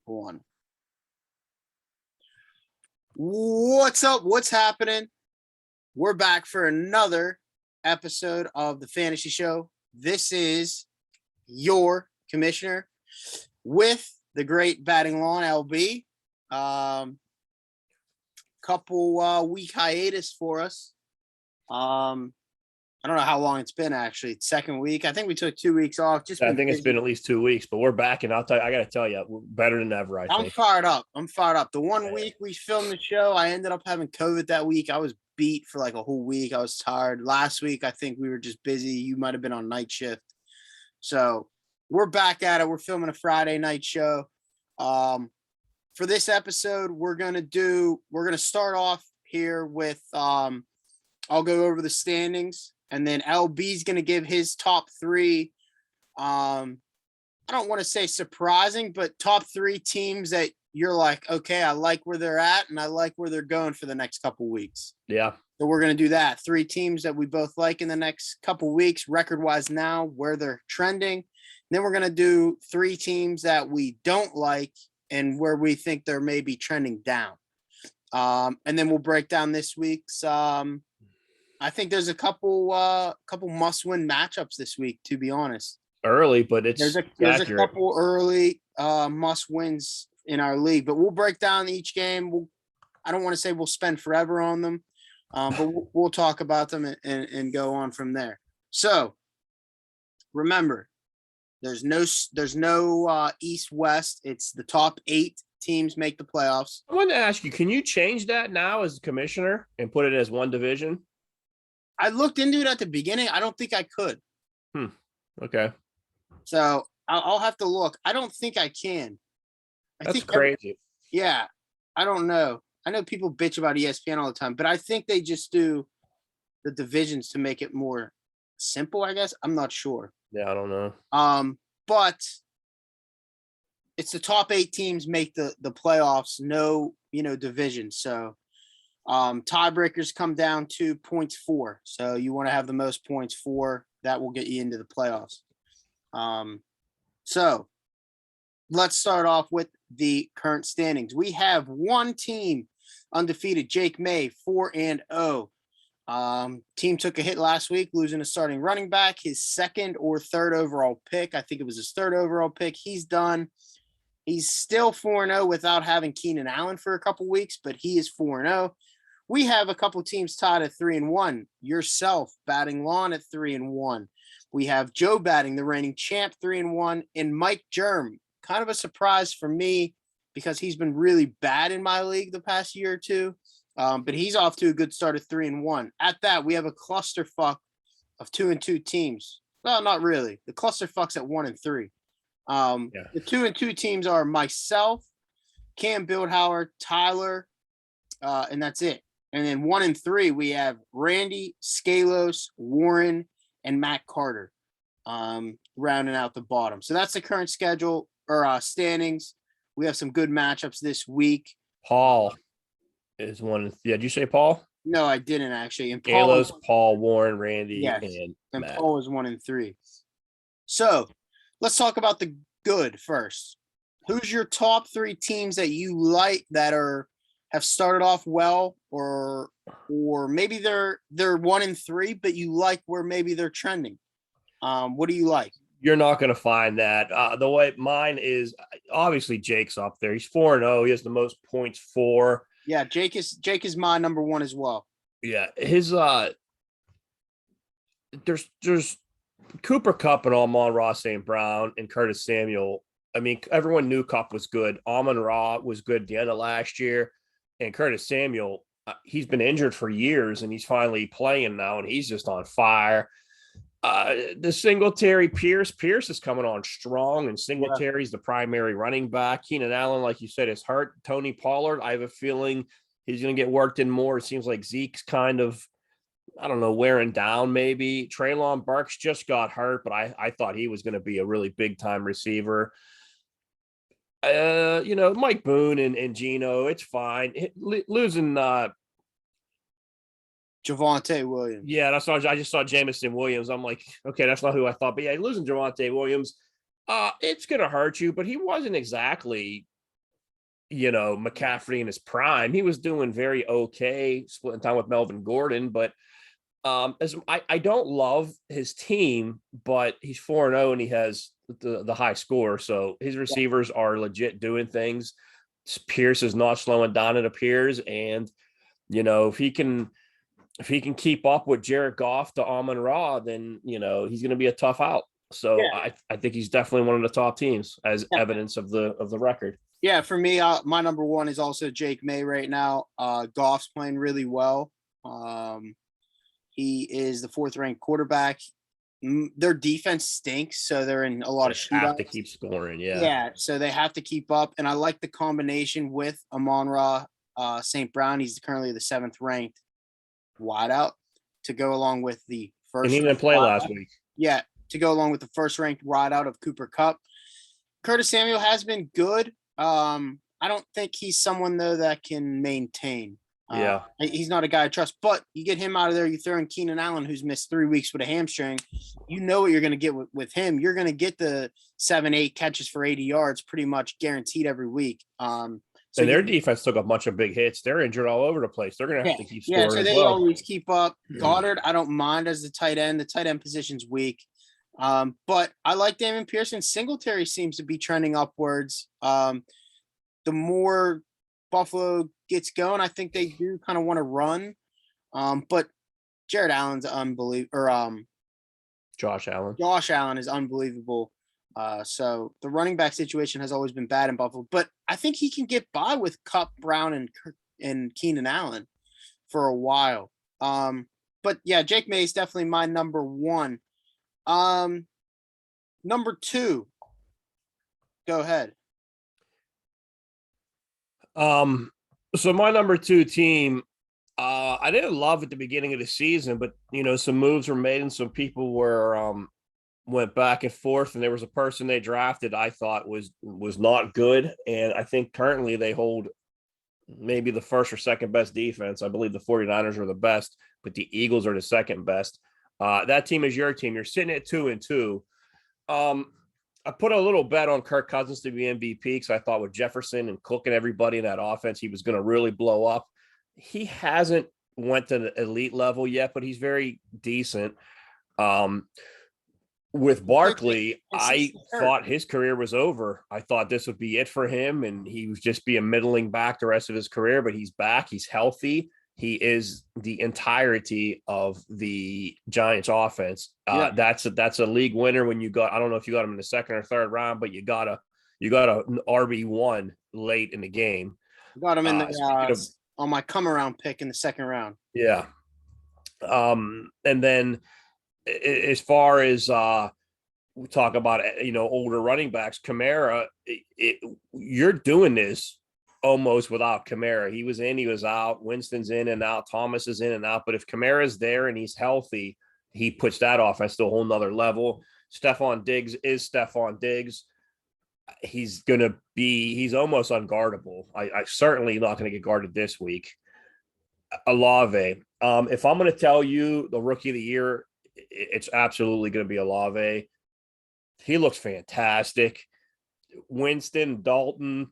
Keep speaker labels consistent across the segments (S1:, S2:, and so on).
S1: One. What's up? What's happening? We're back for another episode of the Fantasy Show. This is your commissioner with the great batting lawn, LB. Couple week hiatus for us. I don't know how long it's been actually. It's second week. I think we took 2 weeks off.
S2: I think it's been at least 2 weeks, but we're back, and I got to tell you, we're better than ever. I
S1: I'm
S2: think.
S1: fired up. The one week we filmed the show, I ended up having COVID that week. I was beat for like a whole week. I was tired. Last week, I think we were just busy. You might have been on night shift. So we're back at it. We're filming a Friday night show. For this episode, we're gonna start off here with I'll go over the standings, and then LB's gonna give his top three. I don't want to say surprising, but top three teams that you're like, okay, I like where they're at and I like where they're going for the next couple weeks.
S2: Yeah.
S1: So we're going to do that. Three teams that we both like in the next couple weeks, record-wise now, where they're trending. And then we're going to do three teams that we don't like and where we think they're maybe trending down. And then we'll break down this week's I think there's a couple must-win matchups this week, to be honest.
S2: Early, but there's
S1: a couple early must wins in our league, but we'll break down each game. I don't want to say we'll spend forever on them, but we'll talk about them and go on from there. So remember, there's no East West. It's the top 8 teams make the playoffs.
S2: I wanted to ask you, can you change that now as commissioner and put it as one division?
S1: I looked into it at the beginning. I don't think I could.
S2: Okay.
S1: So I'll have to look. I don't think I can.
S2: That's crazy.
S1: Yeah. I don't know. I know people bitch about ESPN all the time, but I think they just do the divisions to make it more simple, I guess. I'm not sure.
S2: Yeah, I don't know.
S1: But it's the top 8 teams make the playoffs, no, division. So tiebreakers come down to points 4. So you want to have the most points 4. That will get you into the playoffs. So let's start off with the current standings. We have one team undefeated, Jake May, 4-0. Team took a hit last week, losing a starting running back, his second or third overall pick. I think it was his third overall pick. He's done. He's still 4-0 without having Keenan Allen for a couple weeks, but he is 4-0. We have a couple teams tied at 3-1. Yourself batting lawn at 3-1. We have Joe batting, the reigning champ, 3-1, and Mike Germ. Kind of a surprise for me because he's been really bad in my league the past year or two. But he's off to a good start at 3-1. At that, we have a clusterfuck of 2-2 teams. Well, not really. The clusterfuck's at 1-3. The 2-2 teams are myself, Cam Bildhauer, Tyler, and that's it. And then 1-3, we have Randy, Scalos, Warren, and Matt Carter, rounding out the bottom. So that's the current schedule or standings. We have some good matchups this week.
S2: Paul is one. Yeah, did you say Paul?
S1: No, I didn't actually. And
S2: Paul, Warren, Randy,
S1: yes,
S2: and Matt.
S1: Paul is 1-3. So let's talk about the good first. Who's your top 3 teams that you like that have started off well, or maybe they're 1-3, but you like where maybe they're trending? What do you like?
S2: You're not going to find that. The way mine is, obviously Jake's up there. He's 4-0. He has the most points 4.
S1: Yeah, Jake is my number 1 as well.
S2: Yeah, his there's Cooper Kupp and Amon-Ra St. Brown and Curtis Samuel. I mean, everyone knew Kupp was good. Amon-Ra was good at the end of last year, and Curtis Samuel, he's been injured for years, and he's finally playing now, and he's just on fire. The Singletary Pierce is coming on strong, and Singletary's the primary running back. Keenan Allen, like you said, is hurt. Tony Pollard, I have a feeling he's going to get worked in more. It seems like Zeke's kind of, I don't know, wearing down maybe. Treylon Burks just got hurt, but I thought he was going to be a really big-time receiver. Mike Boone and Geno, it's fine. Losing
S1: Javonte Williams.
S2: Yeah, that's what I just saw Jameson Williams. I'm like, okay, that's not who I thought. But yeah, losing Javonte Williams, it's gonna hurt you. But he wasn't exactly McCaffrey in his prime. He was doing very okay, splitting time with Melvin Gordon, but as I don't love his team, but he's 4-0 and he has the high score. So his receivers are legit doing things. Pierce is not slowing down, it appears. And, if he can keep up with Jared Goff to Amon-Ra, then, he's going to be a tough out. So
S1: Yeah.
S2: I think he's definitely one of the top teams as evidence of the record.
S1: Yeah, for me, my number one is also Jake May right now. Goff's playing really well. He is the fourth ranked quarterback. Their defense stinks, so they're in a lot of
S2: They have
S1: shootouts.
S2: to keep scoring. Yeah.
S1: Yeah, so they have to keep up. And I like the combination with Amon-Ra St. Brown. He's currently the seventh ranked wideout to go along with the first.
S2: And he didn't play last
S1: wideout.
S2: week.
S1: Yeah, to go along with the first ranked wideout of Cooper Kupp. Curtis Samuel has been good. I don't think he's someone though that can maintain.
S2: Yeah.
S1: He's not a guy I trust, but you get him out of there. You throw in Keenan Allen, who's missed 3 weeks with a hamstring. You know what you're going to get with him. You're going to get the 7-8 catches for 80 yards pretty much guaranteed every week.
S2: So their defense took a bunch of big hits. They're injured all over the place. They're going to have to keep scoring
S1: so they
S2: as well.
S1: always keep up. Goddard, I don't mind as the tight end. The tight end position's weak. But I like Damon Pearson. Singletary seems to be trending upwards. The more Buffalo gets going, I think they do kind of want to run. But Jared Allen's unbelievable. Or
S2: Josh
S1: Allen is unbelievable. So the running back situation has always been bad in Buffalo, but I think he can get by with Kupp, Brown, and Keenan Allen for a while. But yeah, Jake May is definitely my number one. Number two. Go ahead.
S2: So my number two team, I didn't love at the beginning of the season, but some moves were made and some people were went back and forth, and there was a person they drafted I thought was not good, and I think currently they hold maybe the first or second best defense. I believe the 49ers are the best, but the Eagles are the second best. That team is your team. You're sitting at 2-2. I put a little bet on Kirk Cousins to be MVP because I thought with Jefferson and Cook and everybody in that offense, he was going to really blow up. He hasn't went to the elite level yet, but he's very decent. With Barkley, I thought his career was over. I thought this would be it for him, and he was just be a middling back the rest of his career, but he's back. He's healthy. He is the entirety of the Giants offense. That's a league winner when you got, I don't know if you got him in the second or third round, but you got an RB1 late in the game.
S1: Got him in the on my come around pick in the second round.
S2: Yeah. And then as far as we talk about, older running backs, Kamara, you're doing this almost without Kamara. He was in, he was out. Winston's in and out. Thomas is in and out. But if Kamara's there and he's healthy, he puts that offense to a whole nother level. Stephon Diggs is Stephon Diggs. He's almost unguardable. I certainly not going to get guarded this week. Olave. If I'm going to tell you the rookie of the year, it's absolutely going to be Olave. He looks fantastic. Winston, Dalton.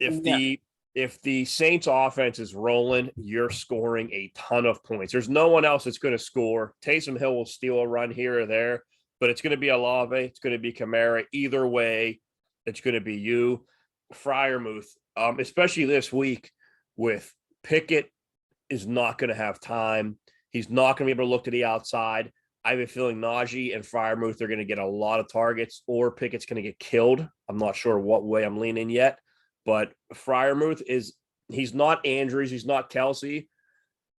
S2: If the Saints offense is rolling, you're scoring a ton of points. There's no one else that's going to score. Taysom Hill will steal a run here or there, but it's going to be Olave. It's going to be Kamara. Either way, it's going to be you. Freiermuth, especially this week with Pickett is not going to have time. He's not going to be able to look to the outside. I have a feeling Najee and Freiermuth are going to get a lot of targets, or Pickett's going to get killed. I'm not sure what way I'm leaning yet. But Freiermuth he's not Andrews, he's not Kelsey,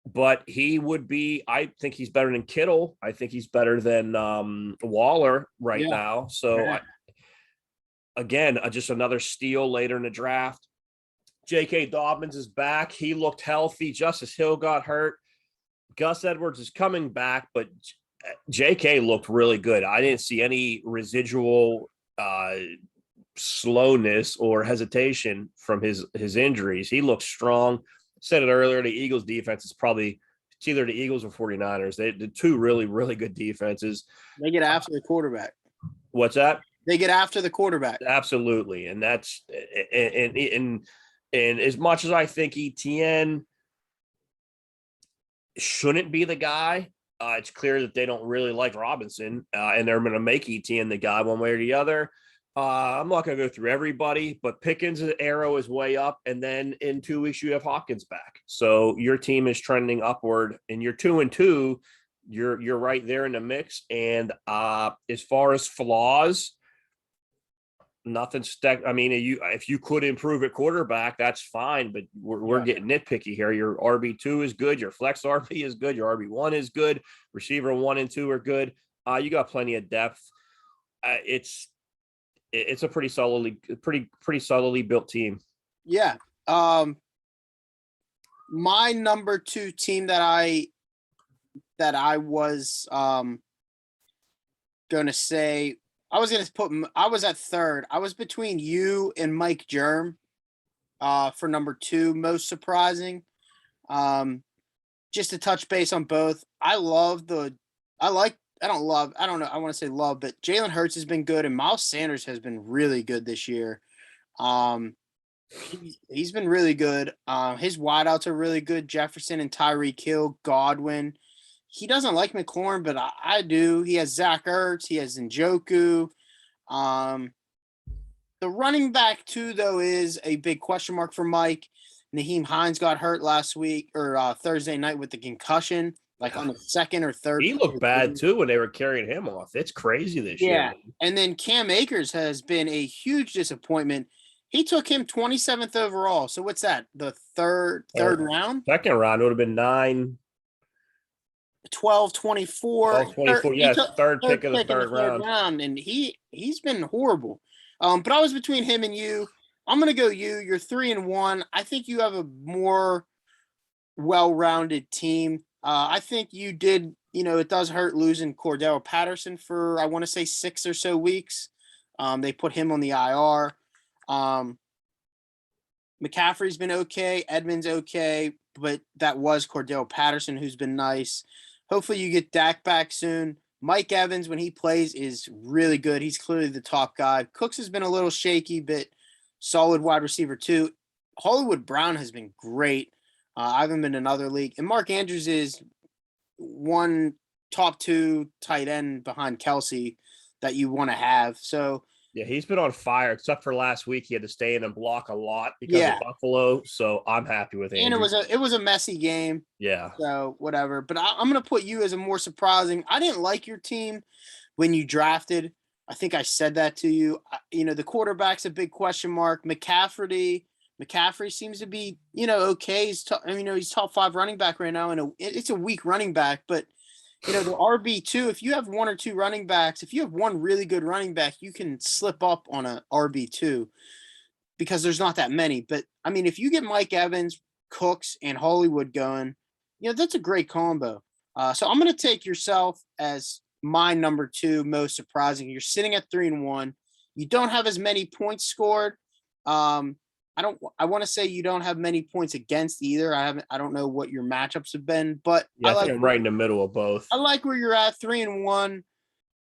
S2: but he would be, I think he's better than Kittle. I think he's better than Waller now. So again, just another steal later in the draft. J.K. Dobbins is back. He looked healthy. Justice Hill got hurt. Gus Edwards is coming back, but J.K. looked really good. I didn't see any residual slowness or hesitation from his injuries. He looks strong. Said it earlier, the Eagles defense is it's either the Eagles or 49ers. The two really, really good defenses.
S1: They get after the quarterback.
S2: What's that?
S1: They get after the quarterback.
S2: Absolutely, and that's and as much as I think ETN shouldn't be the guy, it's clear that they don't really like Robinson, and they're going to make ETN the guy one way or the other. I'm not going to go through everybody, but Pickens' arrow is way up, and then in 2 weeks you have Hopkins back. So your team is trending upward, and you're 2-2. You're right there in the mix. And as far as flaws, nothing stuck. I mean, if you could improve at quarterback, that's fine, but we're getting nitpicky here. Your RB2 is good, your flex RB is good, your RB1 is good, receiver 1 and 2 are good. You got plenty of depth. It's a pretty solidly built team.
S1: Yeah. My number 2 team that I was gonna say, I was at third. I was between you and Mike Germ for number 2, most surprising. Just to touch base on both. I don't know. I want to say love, but Jalen Hurts has been good and Miles Sanders has been really good this year. He's been really good. His wideouts are really good. Jefferson and Tyreek Hill, Godwin. He doesn't like McLaurin, but I do. He has Zach Ertz. He has Njoku. The running back too, though, is a big question mark for Mike. Naheem Hines got hurt last week or Thursday night with the concussion, like on the second or third.
S2: He looked bad too when they were carrying him off. It's crazy this year.
S1: And then Cam Akers has been a huge disappointment. He took him 27th overall. So what's that? The third round?
S2: Second round would have been 9.
S1: 12, 24.
S2: 12, 24. Yes, third pick of the third round.
S1: And he's been horrible. But I was between him and you. I'm gonna go you. You're 3-1. I think you have a more well-rounded team. I think you did, it does hurt losing Cordell Patterson for, I want to say 6 or so weeks. They put him on the IR. McCaffrey's been okay. Edmonds okay, but that was Cordell Patterson who's been nice. Hopefully you get Dak back soon. Mike Evans, when he plays, is really good. He's clearly the top guy. Cooks has been a little shaky, but solid wide receiver too. Hollywood Brown has been great. I haven't been in another league. And Mark Andrews is one top 2 tight end behind Kelsey that you want to have. So
S2: yeah, he's been on fire, except for last week. He had to stay in and block a lot because of Buffalo. So I'm happy with Andrews.
S1: And it was a messy game.
S2: Yeah.
S1: So whatever. But I'm going to put you as a more surprising. I didn't like your team when you drafted. I think I said that to you. The quarterback's a big question mark. McCaffrey seems to be, okay. He's top 5 running back right now, and it's a weak running back. But the RB2, if you have 1 or 2 running backs, if you have one really good running back, you can slip up on a RB2 because there's not that many. But I mean, if you get Mike Evans, Cooks, and Hollywood going, that's a great combo. So I'm going to take yourself as my number 2 most surprising. You're sitting at 3-1. You don't have as many points scored. I want to say you don't have many points against either. I don't know what your matchups have been, but
S2: I think I'm right in the middle of both.
S1: I like where you're at, 3-1.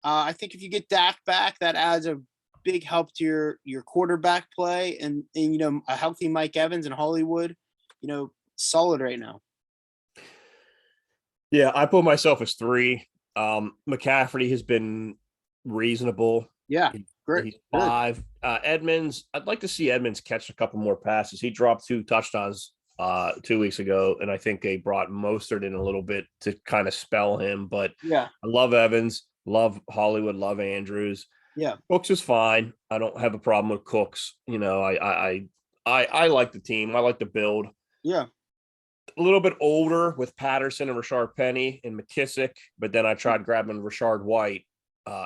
S1: I think if you get Dak back, that adds a big help to your quarterback play, and a healthy Mike Evans and Hollywood, solid right now.
S2: Yeah, I put myself as 3. McCaffrey has been reasonable.
S1: Yeah. Great.
S2: He's 5. Edmonds, I'd like to see Edmonds catch a couple more passes. He dropped 2 touchdowns 2 weeks ago, and I think they brought Mostert in a little bit to kind of spell him. But
S1: yeah,
S2: I love Evans, love Hollywood, love Andrews.
S1: Yeah,
S2: Cooks is fine. I don't have a problem with Cooks. I like the team. I like the build.
S1: Yeah.
S2: A little bit older with Patterson and Rashard Penny and McKissick, but then I tried grabbing Rashard White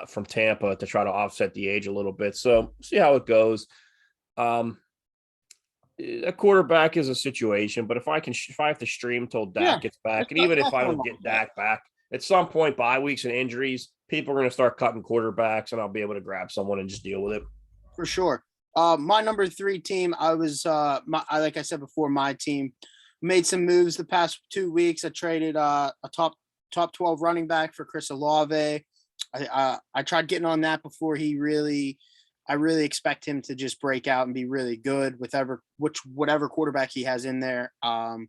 S2: from Tampa to try to offset the age a little bit. So see how it goes. A quarterback is a situation, but if I have to stream till Dak gets back, and even if I don't get Dak back, at some point, bye weeks and injuries, people are going to start cutting quarterbacks, and I'll be able to grab someone and just deal with it.
S1: For sure. My number 3 team, I was like I said before, my team made some moves the past 2 weeks. I traded a top 12 running back for Chris Olave. I tried getting on that before I really expect him to just break out and be really good with whatever quarterback he has in there. I'm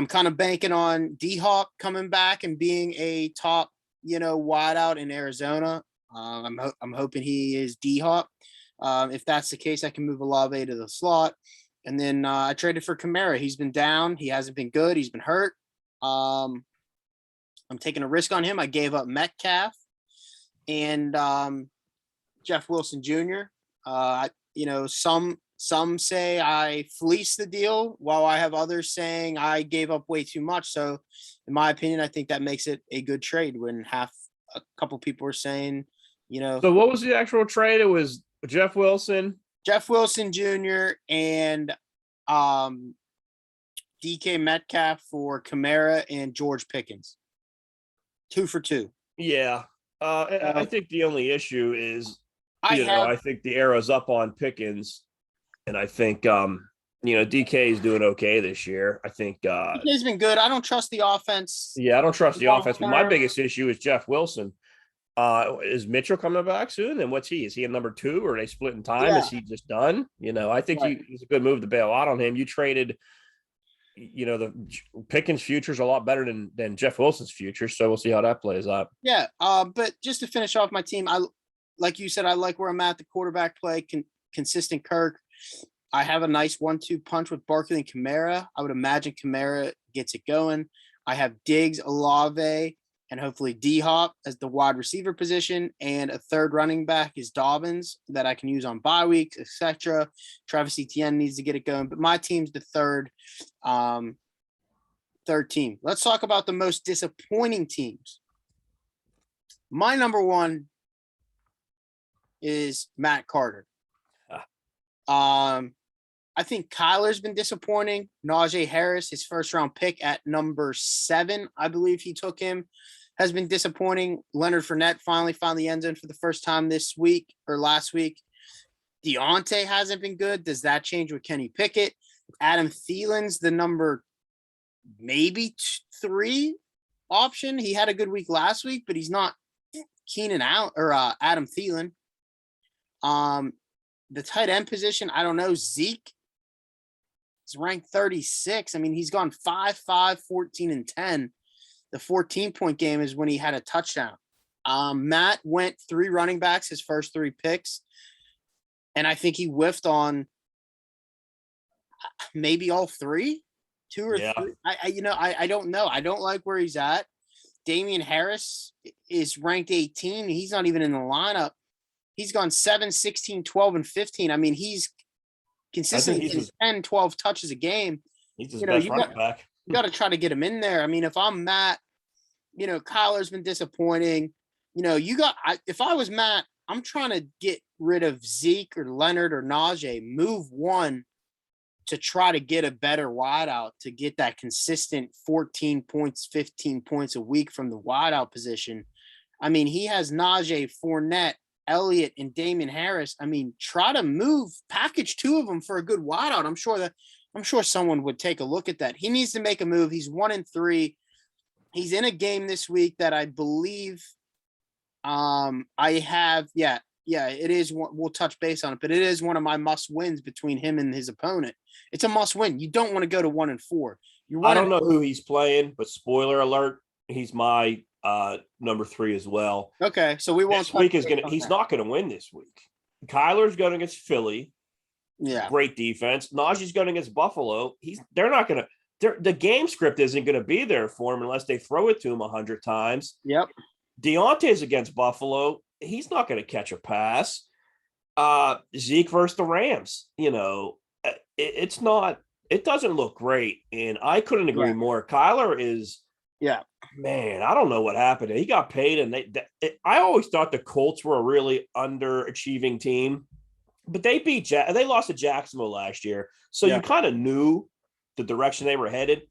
S1: kind of banking on D-Hawk coming back and being a top, wideout in Arizona. I'm hoping he is D-Hawk. If that's the case, I can move Olave to the slot. And then I traded for Kamara. He's been down. He hasn't been good. He's been hurt. I'm taking a risk on him. I gave up Metcalf and Jeff Wilson Jr. Some say I fleeced the deal, while I have others saying I gave up way too much. So, in my opinion, I think that makes it a good trade. When a couple people are saying,
S2: So what was the actual trade? It was Jeff Wilson
S1: Jr. and DK Metcalf for Kamara and George Pickens. 2 for 2.
S2: Yeah. I think the only issue is, I think the arrow's up on Pickens, and I think, DK is doing okay this year. I think
S1: DK's been good. I don't trust the offense.
S2: Yeah, I don't trust the offense, but my biggest issue is Jeff Wilson. Is Mitchell coming back soon? And what's he? Is he a number 2, or are they splitting time?
S1: Yeah.
S2: Is he just done? I think it's a good move to bail out on him. You traded, the Pickens future's a lot better than Jeff Wilson's future. So we'll see how that plays out.
S1: Yeah. But just to finish off my team, like you said, I like where I'm at. The quarterback play, consistent Kirk. I have a nice 1-2 punch with Barkley and Kamara. I would imagine Kamara gets it going. I have Diggs, Olave, and hopefully D-Hop as the wide receiver position, and a third running back is Dobbins that I can use on bye weeks, etc. Travis Etienne needs to get it going, but my team's the third team. Let's talk about the most disappointing teams. My number 1 is Matt Carter. I think Kyler's been disappointing. Najee Harris, his first round pick at number 7, I believe he took him, has been disappointing. Leonard Fournette finally found the end zone for the first time this week or last week. Deontay hasn't been good. Does that change with Kenny Pickett? Adam Thielen's the number maybe 3 option. He had a good week last week, but he's not Keenan out or Adam Thielen. The tight end position, I don't know. Zeke is ranked 36. I mean, he's gone 5, 14, and 10. The 14-point game is when he had a touchdown. Matt went 3 running backs, his first 3 picks, and I think he whiffed on maybe all 3, 2 or 3. I don't know. I don't like where he's at. Damian Harris is ranked 18. He's not even in the lineup. He's gone 7, 16, 12, and 15. I mean, he's consistently getting 10, 12 touches a game.
S2: He's his best running back.
S1: You got to try to get him in there. I mean, if I'm Matt, Kyler's been disappointing. If I was Matt, I'm trying to get rid of Zeke or Leonard or Najee, move one to try to get a better wideout, to get that consistent 14 points, 15 points a week from the wideout position. I mean, he has Najee, Fournette, Elliott, and Damian Harris. I mean, try to package 2 of them for a good wideout. I'm sure someone would take a look at that. He needs to make a move. He's 1-3. He's in a game this week that I believe I have. Yeah, it is. We'll touch base on it, but it is one of my must wins between him and his opponent. It's a must win. You don't want to go to 1-4.
S2: I don't know who he's playing, but spoiler alert, he's my number 3 as well.
S1: Okay, so we won't.
S2: This week he's not going to win this week. Kyler's going against Philly.
S1: Yeah,
S2: great defense. Najee's going against Buffalo. They're not going to. The game script isn't going to be there for him unless they throw it to him 100 times.
S1: Yep.
S2: Deontay's against Buffalo. He's not going to catch a pass. Zeke versus the Rams. It's not. It doesn't look great, and I couldn't agree more. Kyler is.
S1: Yeah.
S2: Man, I don't know what happened. He got paid, and I always thought the Colts were a really underachieving team, but they they lost to Jacksonville last year, so you kind of knew the direction they were headed.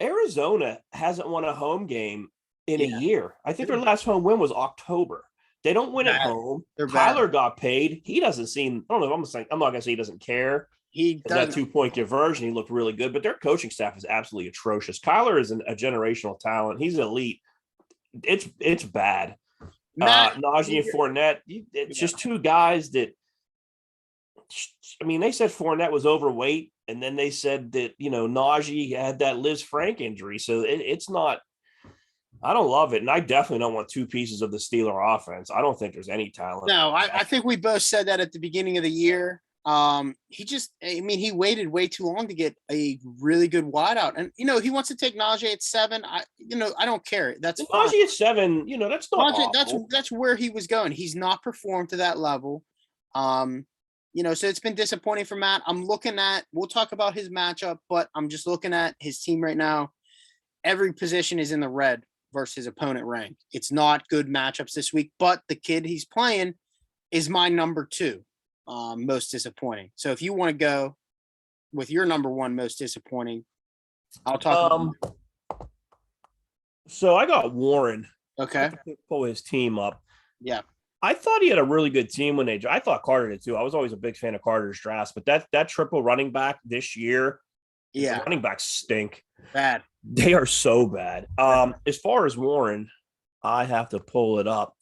S2: Arizona hasn't won a home game in a year. I think their last home win was October. They don't win at home. Kyler got paid. He doesn't seem. I don't know. I'm not going to say he doesn't care.
S1: He does
S2: that 2-point conversion. He looked really good, but their coaching staff is absolutely atrocious. Kyler is a generational talent. He's elite. It's bad.
S1: Matt,
S2: Najee and Fournette. It's
S1: yeah.
S2: just two guys that. I mean, they said Fournette was overweight, and then they said that Najee had that Liz Frank injury, so it's not. I don't love it, and I definitely don't want two pieces of the Steeler offense. I don't think there's any talent.
S1: No, I think we both said that at the beginning of the year. He waited way too long to get a really good wideout, and he wants to take Najee at 7. I don't care. That's fine.
S2: Najee at 7. That's not
S1: Najee,
S2: awful.
S1: that's where he was going. He's not performed to that level. So it's been disappointing for Matt. We'll talk about his matchup, but I'm just looking at his team right now. Every position is in the red versus his opponent rank. It's not good matchups this week, but the kid he's playing is my number 2, most disappointing. So if you want to go with your number 1 most disappointing, I'll talk.
S2: So I got Warren.
S1: Okay.
S2: Pull his team up.
S1: Yeah.
S2: I thought he had a really good team when I thought Carter did too. I was always a big fan of Carter's drafts, but that triple running back this year,
S1: yeah,
S2: running backs stink.
S1: Bad.
S2: They are so bad. As far as Warren, I have to pull it up.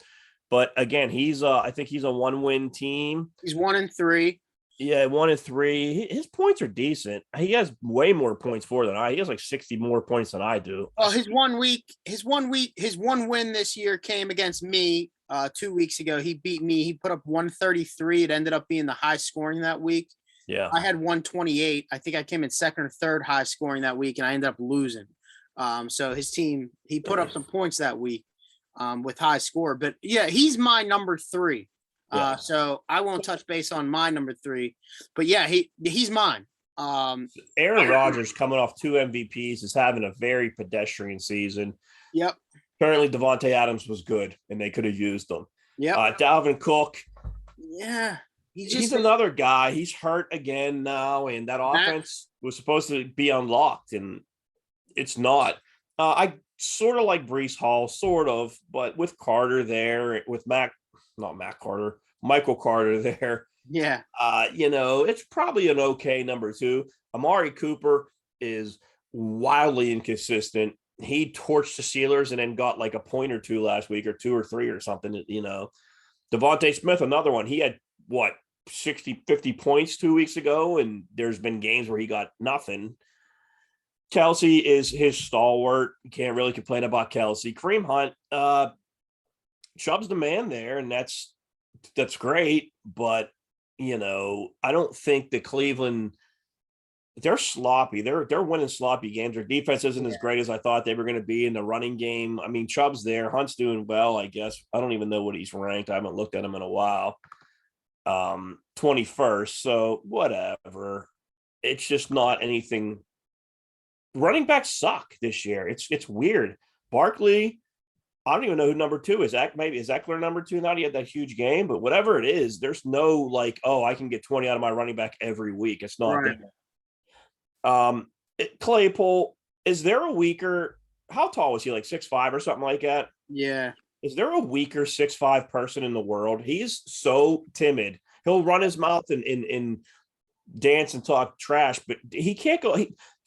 S2: But again, I think he's a 1-win team.
S1: He's 1-3.
S2: Yeah, 1-3. His points are decent. He has way more points than I. He has like 60 more points than I do.
S1: Well, his one win this year came against me 2 weeks ago. He beat me. He put up 133. It ended up being the high scoring that week.
S2: Yeah.
S1: I had 128. I think I came in second or third high scoring that week, and I ended up losing. So his team, he put up some points that week with high score. But yeah, he's my number 3.
S2: Yeah.
S1: So I won't touch base on my number 3. But yeah, he's mine.
S2: Aaron Rodgers, coming off 2 MVPs, is having a very pedestrian season.
S1: Yep.
S2: Apparently Devontae Adams was good, and they could have used him.
S1: Yeah.
S2: Dalvin Cook.
S1: Yeah.
S2: He's another guy. He's hurt again now, and that offense was supposed to be unlocked, and it's not. I sort of like Breece Hall, sort of, but with Carter there, with Michael Carter there.
S1: Yeah.
S2: It's probably an okay number 2. Amari Cooper is wildly inconsistent. He torched the Steelers and then got like a point or 2 last week, or 2 or 3 or something. Devontae Smith, another one. He had 60, 50 points 2 weeks ago, and there's been games where he got nothing. Kelsey is his stalwart. You can't really complain about Kelsey. Kareem Hunt, Chubb's the man there, and that's great. But I don't think the Cleveland, they're sloppy. They're winning sloppy games. Their defense isn't as great as I thought they were going to be in the running game. I mean, Chubb's there. Hunt's doing well, I guess. I don't even know what he's ranked. I haven't looked at him in a while. 21st. So whatever. It's just not anything. Running backs suck this year. It's weird. Barkley, I don't even know who number 2 is. Maybe is Eckler number 2 now? He had that huge game, but whatever it is, there's no I can get 20 out of my running back every week. It's not
S1: right.
S2: There. Claypool, is there a weaker? How tall was he? Like 6'5" or something like that?
S1: Yeah.
S2: Is there a weaker 6'5" person in the world? He's so timid. He'll run his mouth and dance and talk trash, but he can't go.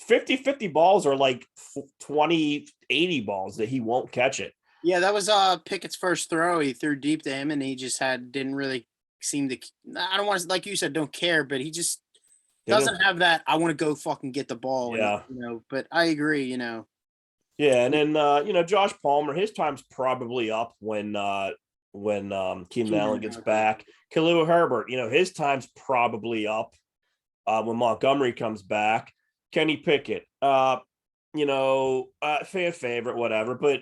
S2: 50-50 balls are like 20-80 balls that he won't catch it.
S1: Yeah, that was Pickett's first throw. He threw deep to him, and he just didn't really seem to. I don't want to, like you said, don't care, but he just doesn't have that. I want to go fucking get the ball.
S2: Yeah,
S1: But I agree.
S2: Yeah, and then Josh Palmer, his time's probably up when Keenan Allen gets back. Khalil Herbert, his time's probably up when Montgomery comes back. Kenny Pickett, fan favorite, whatever, but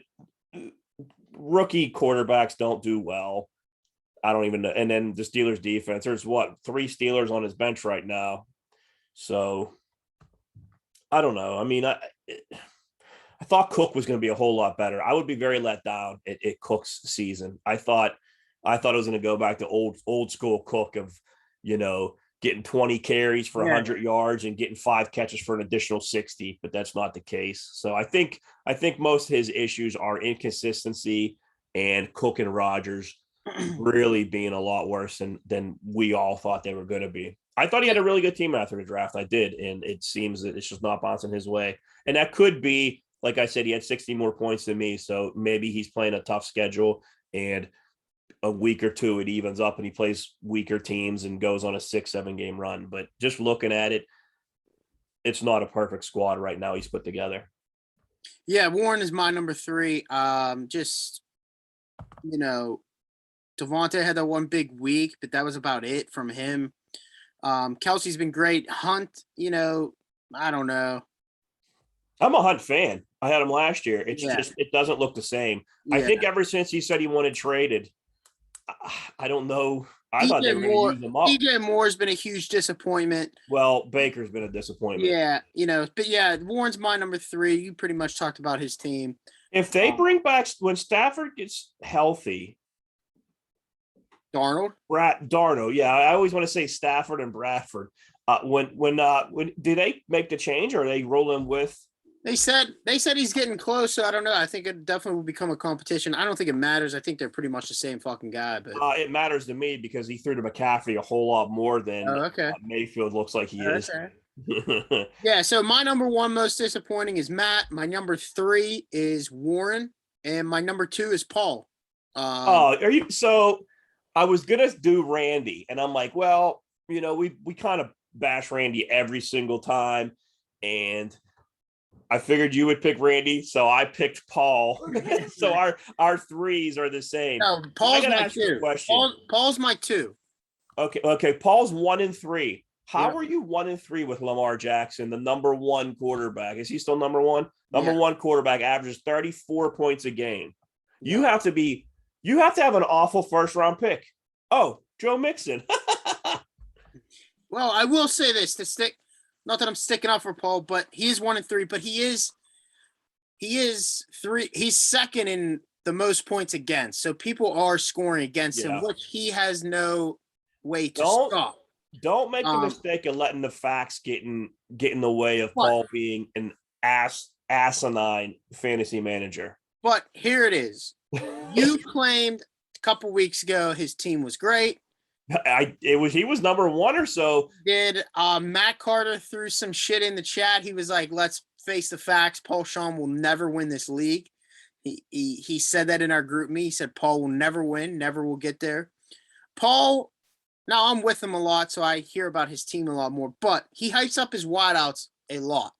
S2: rookie quarterbacks don't do well. I don't even know. And then the Steelers defense, there's 3 Steelers on his bench right now. So I don't know. I mean, I thought Cook was going to be a whole lot better. I would be very let down at Cook's season. I thought it was going to go back to old school Cook of, getting 20 carries for 100 yards and getting 5 catches for an additional 60, but that's not the case. So I think most of his issues are inconsistency and Cook and Rodgers really being a lot worse than we all thought they were going to be. I thought he had a really good team after the draft. I did. And it seems that it's just not bouncing his way. And that could be, like I said, he had 60 more points than me. So maybe he's playing a tough schedule and a week or two, it evens up and he plays weaker teams and goes on a 6-7 game run. But just looking at it, it's not a perfect squad right now he's put together.
S1: Yeah, Warren is my number 3. Devontae had that one big week, but that was about it from him. Kelsey's been great. Hunt, I don't know.
S2: I'm a Hunt fan. I had him last year. It's just it doesn't look the same. I think ever since he said he wanted traded, I don't know. I thought they were going to use him up.
S1: DJ Moore's been a huge disappointment.
S2: Well, Baker's been a disappointment.
S1: Yeah, but Warren's my number 3. You pretty much talked about his team.
S2: If they bring back when Stafford gets healthy,
S1: Darnold,
S2: Darno, yeah, I always want to say Stafford and Bradford. When do they make the change, or are they rolling with?
S1: They said he's getting close, so I don't know. I think it definitely will become a competition. I don't think it matters. I think they're pretty much the same fucking guy. But
S2: it matters to me because he threw to McCaffrey a whole lot more than Mayfield looks like he is.
S1: Okay. Yeah. So my number 1 most disappointing is Matt. My number 3 is Warren, and my number 2 is Paul.
S2: Are you? So I was gonna do Randy, and I'm like, well, we kind of bash Randy every single time, and I figured you would pick Randy, so I picked Paul. So our 3s are the same.
S1: No, Paul's my 2. Paul's my 2.
S2: Okay. Paul's 1 and 3. How are you 1 and 3 with Lamar Jackson, the number 1 quarterback? Is he still number 1? Number 1 quarterback averages 34 points a game. You have to have an awful first round pick. Oh, Joe Mixon.
S1: Well, I will say this not that I'm sticking up for Paul, but he is 1 and 3, but he is 3. He's second in the most points against. So people are scoring against him, which he has no way to stop.
S2: Don't make the mistake of letting the facts get in the way of Paul being an asinine fantasy manager.
S1: But here it is. You claimed a couple weeks ago his team was great.
S2: He was number 1 or so.
S1: Did Matt Carter threw some shit in the chat? He was like, "Let's face the facts. Paul Sean will never win this league." He said that in our group me. He said Paul will never win, never will get there. Paul, now I'm with him a lot, so I hear about his team a lot more. But he hypes up his wideouts a lot.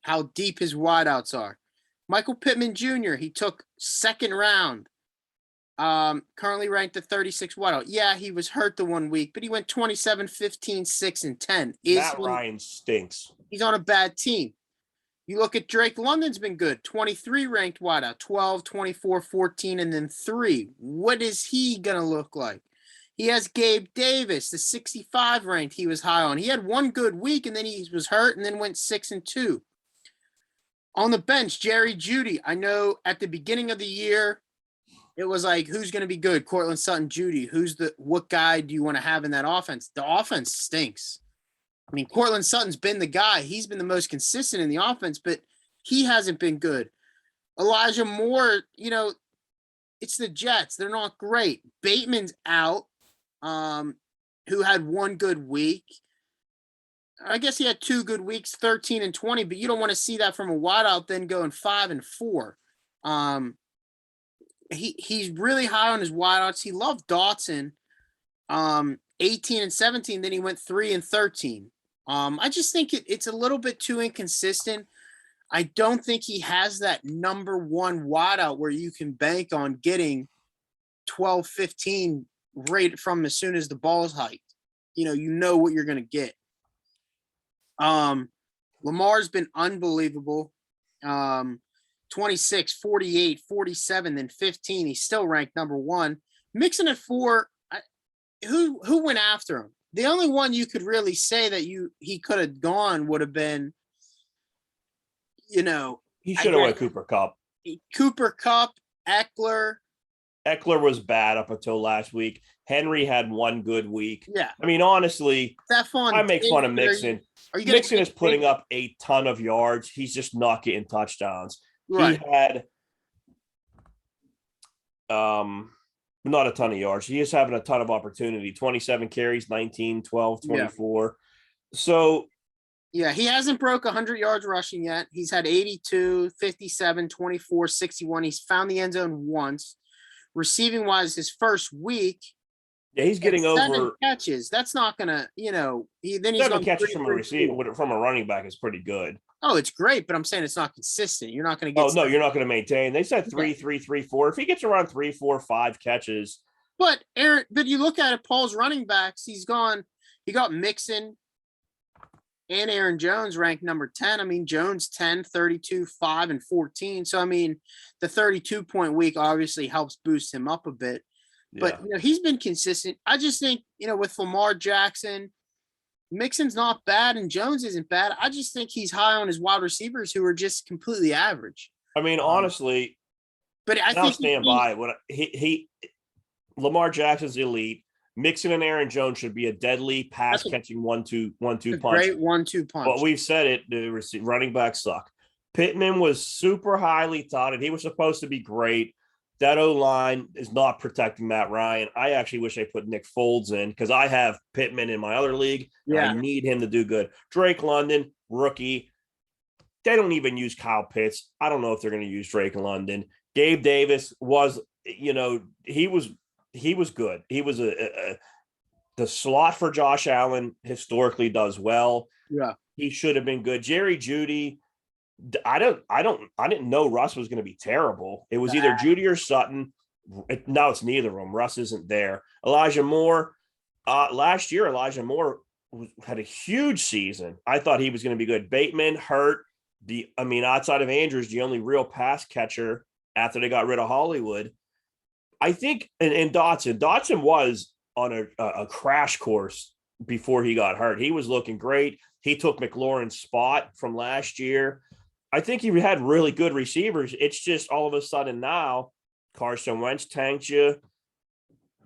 S1: How deep his wideouts are. Michael Pittman Jr. He took 2nd round. Currently ranked at 36 wideout. Yeah, he was hurt the 1 week, but he went 27, 15, 6, and 10.
S2: Matt Ryan stinks.
S1: He's on a bad team. You look at Drake London's been good. 23 ranked wideout, 12, 24, 14, and then 3. What is he going to look like? He has Gabe Davis, the 65 ranked he was high on. He had 1 good week, and then he was hurt and then went 6 and 2. On the bench, Jerry Jeudy. I know at the beginning of the year, it was like, who's going to be good? Cortland Sutton, Jeudy. What guy do you want to have in that offense? The offense stinks. I mean, Cortland Sutton's been the guy. He's been the most consistent in the offense, but he hasn't been good. Elijah Moore, it's the Jets. They're not great. Bateman's out, who had 1 good week. I guess he had 2 good weeks, 13 and 20, but you don't want to see that from a wideout then going 5 and 4. He's really high on his wideouts. He loved Dotson, 18 and 17. Then he went 3 and 13. I just think it's a little bit too inconsistent. I don't think he has that number 1 wideout where you can bank on getting 12, 15 right from as soon as the ball's hiked. You know what you're going to get. Lamar's been unbelievable. 26, 48, 47, then 15. He's still ranked number 1. Mixing at 4, who went after him? The only one you could really say that he could have gone would have been,
S2: he should have went Cooper Kupp.
S1: Cooper Kupp, Eckler.
S2: Eckler was bad up until last week. Henry had 1 good week.
S1: Yeah.
S2: I mean, honestly, I make fun of Mixon. Mixon is putting up a ton of yards. He's just not getting touchdowns. Right. He had not a ton of yards. He is having a ton of opportunity. 27 carries, 19, 12, 24. Yeah. So
S1: yeah, he hasn't broke 100 yards rushing yet. He's had 82, 57, 24, 61. He's found the end zone once. receiving wise, his first week,
S2: Yeah, he's getting
S1: 7
S2: over
S1: catches. That's not gonna, then he's
S2: 7
S1: going
S2: catches
S1: 3
S2: from a
S1: for
S2: receiver
S1: 4.
S2: from a running back is pretty good.
S1: Oh, it's great, but I'm saying it's not consistent. You're not gonna
S2: Oh
S1: get
S2: no, you're not going to maintain. They said
S1: Yeah.
S2: 3, 3, 3, 4. If he gets around 3, 4, 5 catches,
S1: But you look at it, Paul's running backs, he got Mixon and Aaron Jones ranked number 10. I mean, Jones 10, 32, 5, and 14. So, I mean, the 32-point week obviously helps boost him up a bit. But,
S2: yeah.
S1: he's been consistent. I just think, with Lamar Jackson, Mixon's not bad and Jones isn't bad. I just think he's high on his wide receivers who are just completely average.
S2: I mean, honestly,
S1: But I
S2: and I'll
S1: think
S2: stand by it. When he Lamar Jackson's elite. Mixon and Aaron Jones should be a deadly pass catching 1-2 punch.
S1: Great 1-2 punch.
S2: But we've said it, the running backs suck. Pittman was super highly touted. He was supposed to be great. That O-line is not protecting Matt Ryan. I actually wish they put Nick Foles in because I have Pittman in my other league.
S1: Yeah.
S2: I need him to do good. Drake London, rookie. They don't even use Kyle Pitts. I don't know if they're going to use Drake London. Gabe Davis was, he was good. He was the slot for Josh Allen historically does well.
S1: Yeah.
S2: He should have been good. Jerry Jeudy, I didn't know Russ was going to be terrible. It was either Jeudy or Sutton. Now it's neither of them. Russ isn't there. Elijah Moore, last year, Elijah Moore had a huge season. I thought he was going to be good. Bateman hurt. Outside of Andrews, the only real pass catcher after they got rid of Hollywood. I think, and Dotson was on a crash course before he got hurt. He was looking great. He took McLaurin's spot from last year. I think he had really good receivers. It's just all of a sudden now, Carson Wentz tanked you.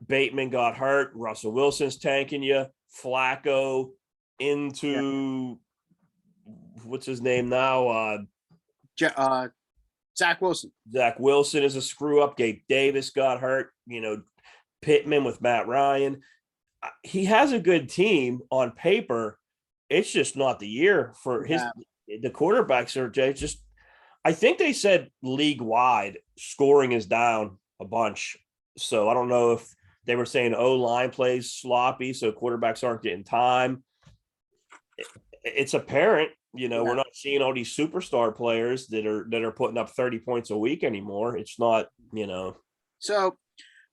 S2: Bateman got hurt. Russell Wilson's tanking you. Flacco into what's his name now?
S1: Zach Wilson.
S2: Zach Wilson is a screw up. Gabe Davis got hurt. Pittman with Matt Ryan. He has a good team on paper. It's just not the year for the quarterbacks are just, I think they said league wide scoring is down a bunch. So I don't know if they were saying O-line plays sloppy, so quarterbacks aren't getting time. It's apparent, we're not seeing all these superstar players that are putting up 30 points a week anymore. It's not,
S1: So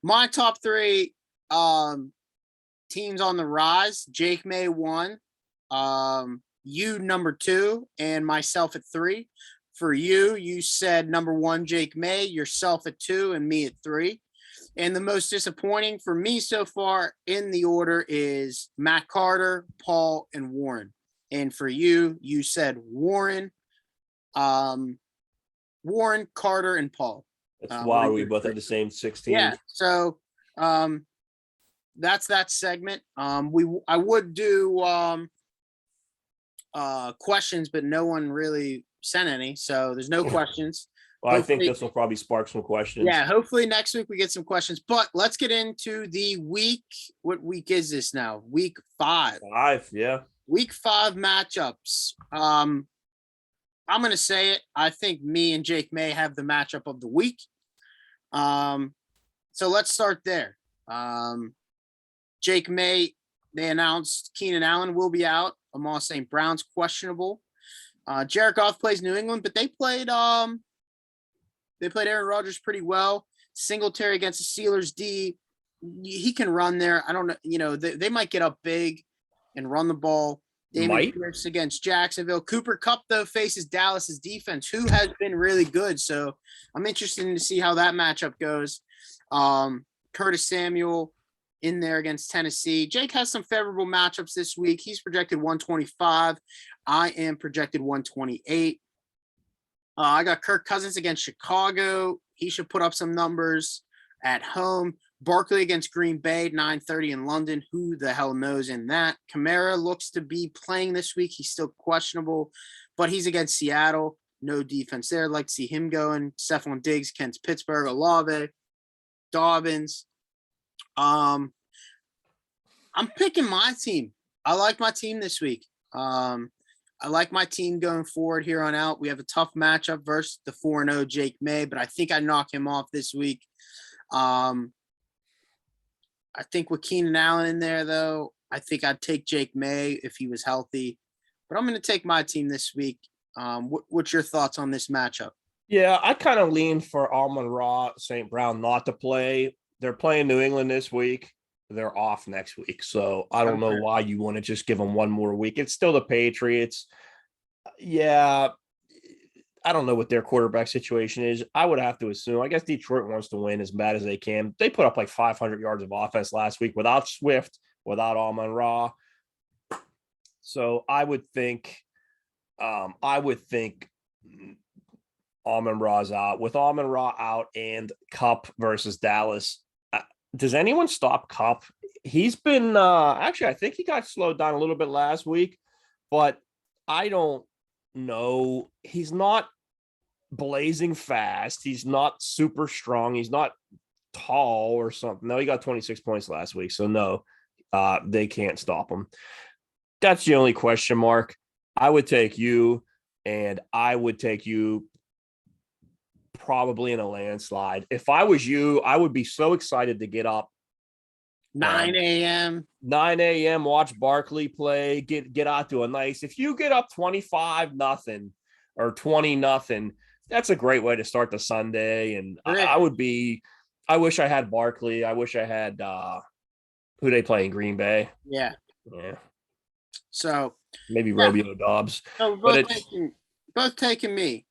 S1: my top 3 teams on the rise, Jake May 1, you number 2, and myself at 3. For you said number 1, Jake May, yourself at 2, and me at 3. And the most disappointing for me so far in the order is Matt Carter, Paul, and Warren. And for you said Warren, Carter, and Paul.
S2: That's wild. We both had the same 16.
S1: Yeah. So that's that segment. I would do questions, but no one really sent any, so there's no questions.
S2: Well, I think this will probably spark some questions.
S1: Yeah, hopefully next week we get some questions. But let's get into the week. What week is this now? Week 5.
S2: 5, yeah.
S1: Week 5 matchups. I'm going to say it. I think me and Jake May have the matchup of the week. So let's start there. Jake May, they announced Keenan Allen will be out. Amon St. Brown's questionable. Jared Goff plays New England, but they played Aaron Rodgers pretty well. Singletary against the Steelers D. He can run there. I don't know. They might get up big and run the ball. David Pierce against Jacksonville. Cooper Kupp, though, faces Dallas's defense, who has been really good. So I'm interested to see how that matchup goes. Curtis Samuel in there against Tennessee. Jake has some favorable matchups this week. He's projected 125. I am projected 128. I got Kirk Cousins against Chicago. He should put up some numbers at home. Barkley against Green Bay, 9:30 in London. Who the hell knows in that? Kamara looks to be playing this week. He's still questionable, but he's against Seattle. No defense there. I'd like to see him going. Stephon Diggs against Pittsburgh. Olave, Dobbins. I'm picking my team. I like my team this week. I like my team going forward here on out. We have a tough matchup versus the 4-0 Jake May, but I think I knock him off this week. Um, I think with Keenan Allen in there, though, I think I'd take Jake May if he was healthy. But I'm going to take my team this week. What's your thoughts on this matchup?
S2: Yeah, I kind of lean for Amon-Ra St. Brown not to play. They're playing New England this week. They're off next week. So I don't know
S1: Okay.
S2: why you want to just give them one more week. It's still the Patriots. Yeah, I don't know what their quarterback situation is. I would have to assume, I guess Detroit wants to win as bad as they can. They put up like 500 yards of offense last week without Swift, without Amon-Ra. So I would think Amon-Ra's out. With Amon-Ra out and Cup versus Dallas, does anyone stop Cup? He's been actually, I think he got slowed down a little bit last week, but I don't know. He's not blazing fast. He's not super strong. He's not tall or something. No, he got 26 points last week. So no, they can't stop him. That's the only question mark. I would take you, and I would take you probably in a landslide. If I was you, I would be so excited to get up
S1: 9 a.m.
S2: 9 a.m. watch Barkley play, get out to a nice. If you get up 25-0 or 20-0, that's a great way to start the Sunday. And I would be. I wish I had Barkley. I wish I had who they play in Green Bay.
S1: Yeah.
S2: Yeah.
S1: So
S2: maybe Romeo Dobbs.
S1: So
S2: But
S1: both taking me.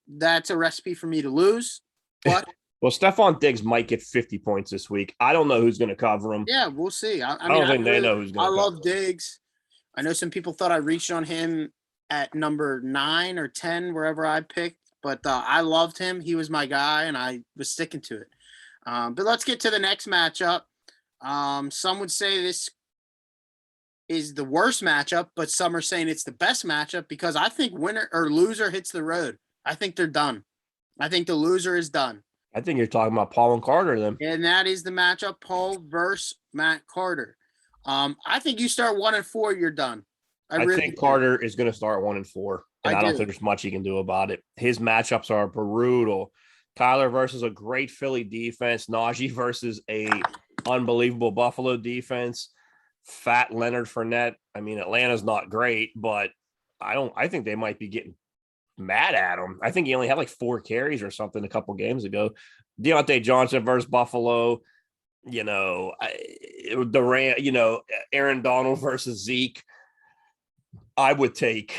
S1: That's a recipe for me to lose. But
S2: well, Stephon Diggs might get 50 points this week. I don't know who's going to cover him.
S1: yeah, we'll see. I
S2: I don't think they know who's going
S1: I
S2: to
S1: love
S2: cover
S1: Diggs. I know some people thought I reached on him at number 9 or 10, wherever I picked, but I loved him. He was my guy, and I was sticking to it. But let's get to the next matchup. Some would say this is the worst matchup, but some are saying it's the best matchup because I think winner or loser hits the road. I think they're done. I think the loser is done.
S2: I think you're talking about Paul and Carter then.
S1: And that is the matchup, Paul versus Matt Carter. I think you start 1-4, you're done.
S2: I really think Carter is going to start 1-4, and I don't think there's much he can do about it. His matchups are brutal. Kyler versus a great Philly defense. Najee versus a unbelievable Buffalo defense. Fat Leonard Fournette. I mean, Atlanta's not great, but I think they might be getting mad at him. I think he only had like 4 carries or something a couple games ago. Deontay Johnson versus Buffalo. Aaron Donald versus Zeke. I would take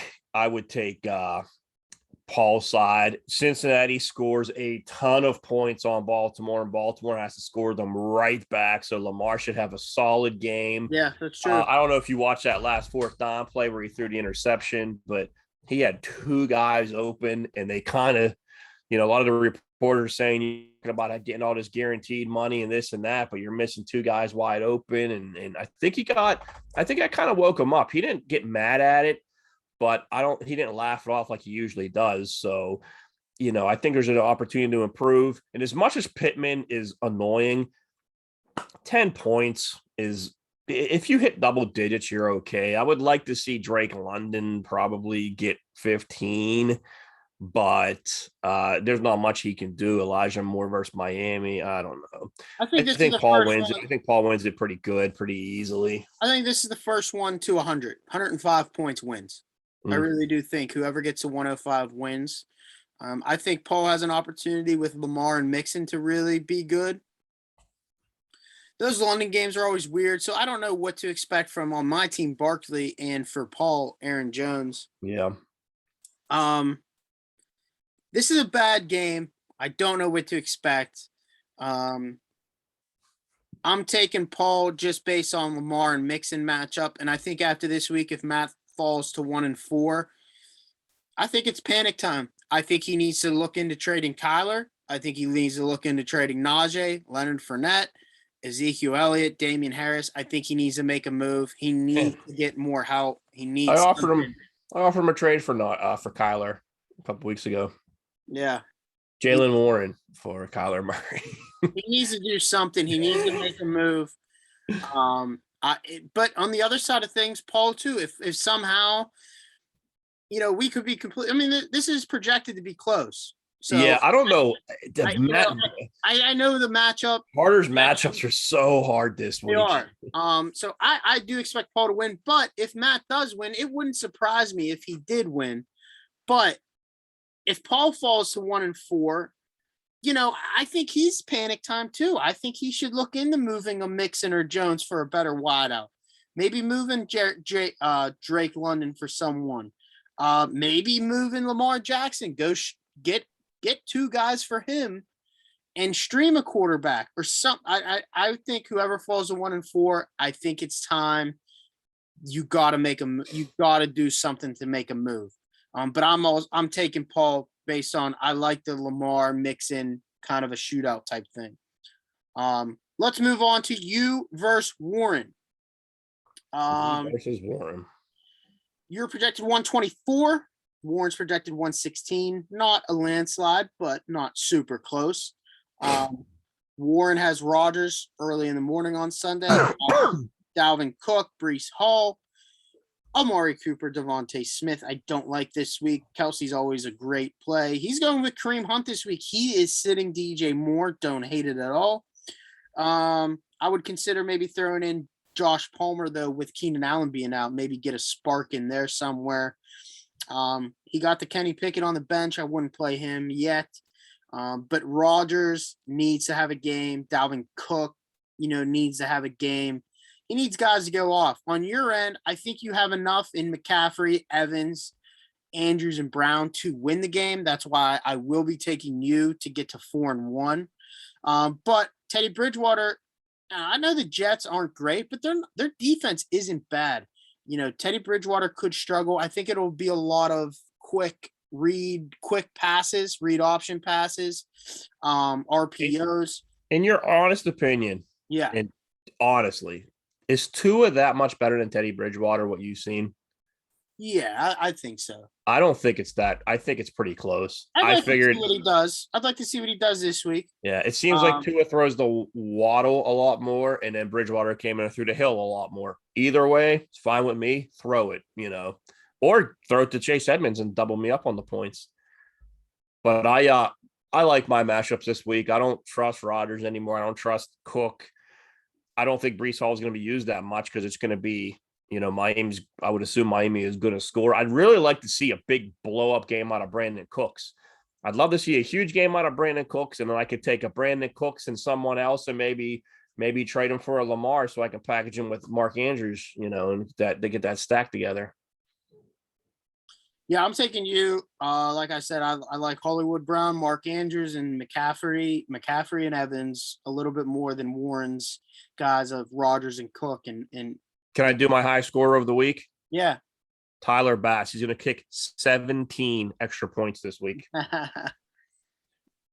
S2: Paul's side. Cincinnati scores a ton of points on Baltimore, and Baltimore has to score them right back. So Lamar should have a solid game.
S1: Yeah, that's true.
S2: I don't know if you watched that last 4th down play where he threw the interception, but he had 2 guys open, and they kind of, a lot of the reporters saying about getting all this guaranteed money and this and that, but you're missing 2 guys wide open. And I think I kind of woke him up. He didn't get mad at it, but he didn't laugh it off like he usually does. So, I think there's an opportunity to improve. And as much as Pittman is annoying, 10 points is, if you hit double digits, you're okay. I would like to see Drake London probably get 15, but there's not much he can do. Elijah Moore versus Miami. I don't know. I think Paul wins. I think Paul wins it pretty good, pretty easily.
S1: I think this is the first one to 105 points wins. I really do think whoever gets to 105 wins. I think Paul has an opportunity with Lamar and Mixon to really be good. Those London games are always weird, so I don't know what to expect from on my team, Barkley, and for Paul, Aaron Jones.
S2: Yeah.
S1: This is a bad game. I don't know what to expect. I'm taking Paul just based on Lamar and Mixon matchup, and I think after this week, if Matt falls to 1-4, I think it's panic time. I think he needs to look into trading Kyler. I think he needs to look into trading Najee, Leonard Fournette, Ezekiel Elliott, Damian Harris. I think he needs to make a move. He needs to get more help. He needs.
S2: I offered him a trade for Kyler a couple weeks ago.
S1: Yeah.
S2: Jaylen Warren for Kyler Murray.
S1: He needs to do something. He needs to make a move. But on the other side of things, Paul too, if somehow, we could be complete. I mean, this is projected to be close. So
S2: Yeah, I don't know.
S1: I, you know, I know the matchup.
S2: Carter's matchups are so hard this
S1: They
S2: week.
S1: are. So I do expect Paul to win, but if Matt does win, it wouldn't surprise me if he did win. But if Paul falls to 1-4, I think he's panic time too. I think he should look into moving a Mixon or Jones for a better wideout. Maybe moving Drake London for someone. Maybe moving Lamar Jackson. Get two guys for him and stream a quarterback or something. I think whoever falls to 1-4, I think it's time. You got to do something to make a move. But I'm taking Paul based on I like the Lamar Mixon kind of a shootout type thing. Let's move on to you versus Warren.
S2: Versus Warren.
S1: You're projected 124. Warren's projected 116. Not a landslide, but not super close. Warren has Rodgers early in the morning on Sunday. Dalvin Cook, Breece Hall, Amari Cooper, Devontae Smith. I don't like this week. Kelsey's always a great play. He's going with Kareem Hunt this week. He is sitting DJ Moore. Don't hate it at all. I would consider maybe throwing in Josh Palmer, though, with Keenan Allen being out. Maybe get a spark in there somewhere. He got the Kenny Pickett on the bench. I wouldn't play him yet. But Rodgers needs to have a game. Dalvin Cook, needs to have a game. He needs guys to go off. On your end, I think you have enough in McCaffrey, Evans, Andrews, and Brown to win the game. That's why I will be taking you to get to 4-1. But Teddy Bridgewater, I know the Jets aren't great, but their defense isn't bad. Teddy Bridgewater could struggle. I think it'll be a lot of quick passes, read option passes, RPOs.
S2: In your honest opinion,
S1: yeah,
S2: and honestly, is Tua that much better than Teddy Bridgewater? What you've seen?
S1: Yeah, I think so.
S2: I don't think it's that. I think it's pretty close.
S1: I figured to see what he does. I'd like to see what he does this week.
S2: Yeah, it seems like Tua throws the Waddle a lot more, and then Bridgewater came in through the hill a lot more. Either way, it's fine with me. Throw it, or throw it to Chase Edmonds and double me up on the points. But I like my matchups this week. I don't trust Rodgers anymore. I don't trust Cook. I don't think Breece Hall is going to be used that much because it's going to be, I would assume Miami is going to score. I'd really like to see a big blow-up game out of Brandon Cooks. I'd love to see a huge game out of Brandon Cooks, and then I could take a Brandon Cooks and someone else and maybe trade him for a Lamar so I can package him with Mark Andrews, and that they get that stack together.
S1: Yeah, I'm taking you. Like I said, I like Hollywood Brown, Mark Andrews, and McCaffrey and Evans a little bit more than Warren's guys of Rodgers and Cook. And
S2: can I do my high scorer of the week?
S1: Yeah,
S2: Tyler Bass. He's going to kick 17 extra points this week.
S1: So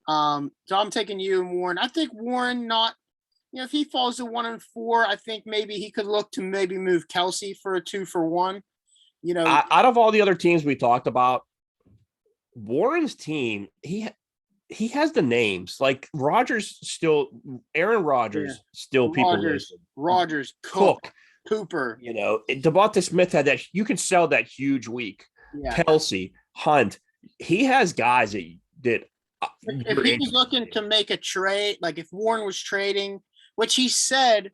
S1: I'm taking you and Warren. I think Warren if he falls to 1-4, I think maybe he could look to maybe move Kelsey for a 2-for-1.
S2: Out of all the other teams we talked about, Warren's team, he has the names like Aaron Rodgers, still people listen.
S1: Rodgers, Cook, Cooper.
S2: Devonta Smith had that. You can sell that huge week.
S1: Yeah.
S2: Kelsey, Hunt. He has guys that
S1: if he was looking to make a trade, like if Warren was trading, which he said,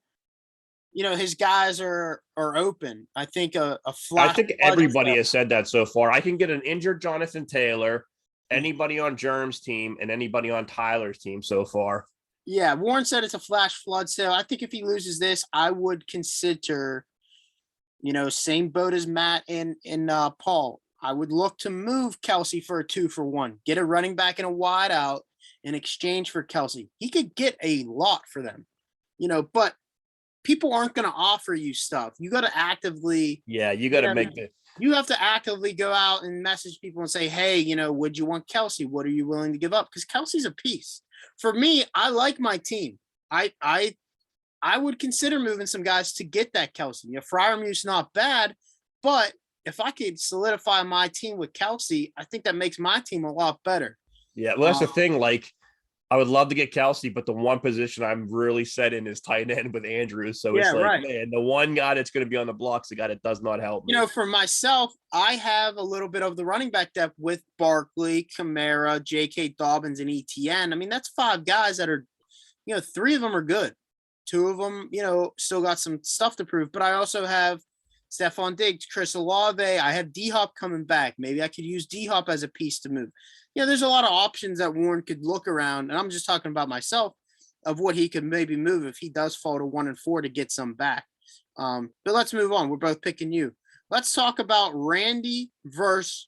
S1: his guys are open. I think a flash.
S2: I think everybody has said that so far. I can get an injured Jonathan Taylor, anybody on Germ's team, and anybody on Tyler's team so far.
S1: Yeah, Warren said it's a flash flood sale. I think if he loses this, I would consider, same boat as Matt and Paul. I would look to move Kelsey for a 2-for-1. Get a running back and a wide out in exchange for Kelsey. He could get a lot for them, but people aren't going to offer you stuff. You got to actively.
S2: Yeah, you got to make the.
S1: You have to actively go out and message people and say, hey, would you want Kelsey? What are you willing to give up? Because Kelsey's a piece. For me, I like my team. I would consider moving some guys to get that Kelsey. Freiermuth's not bad, but if I could solidify my team with Kelsey, I think that makes my team a lot better.
S2: Yeah, well, that's the thing. Like, I would love to get Kelsey, but the one position I'm really set in is tight end with Andrews. So
S1: Yeah,
S2: it's like,
S1: right.
S2: man, the one guy that's going to be on the blocks, the guy that does not help me.
S1: For myself, I have a little bit of the running back depth with Barkley, Kamara, J.K. Dobbins, and ETN. I mean, that's 5 guys that are, 3 of them are good. 2 of them, still got some stuff to prove. But I also have Stephon Diggs, Chris Olave. I have D-Hop coming back. Maybe I could use D-Hop as a piece to move. There's a lot of options that Warren could look around. And I'm just talking about myself of what he could maybe move if he does fall to 1 and 4 to get some back. But let's move on. We're both picking you. Let's talk about Randy versus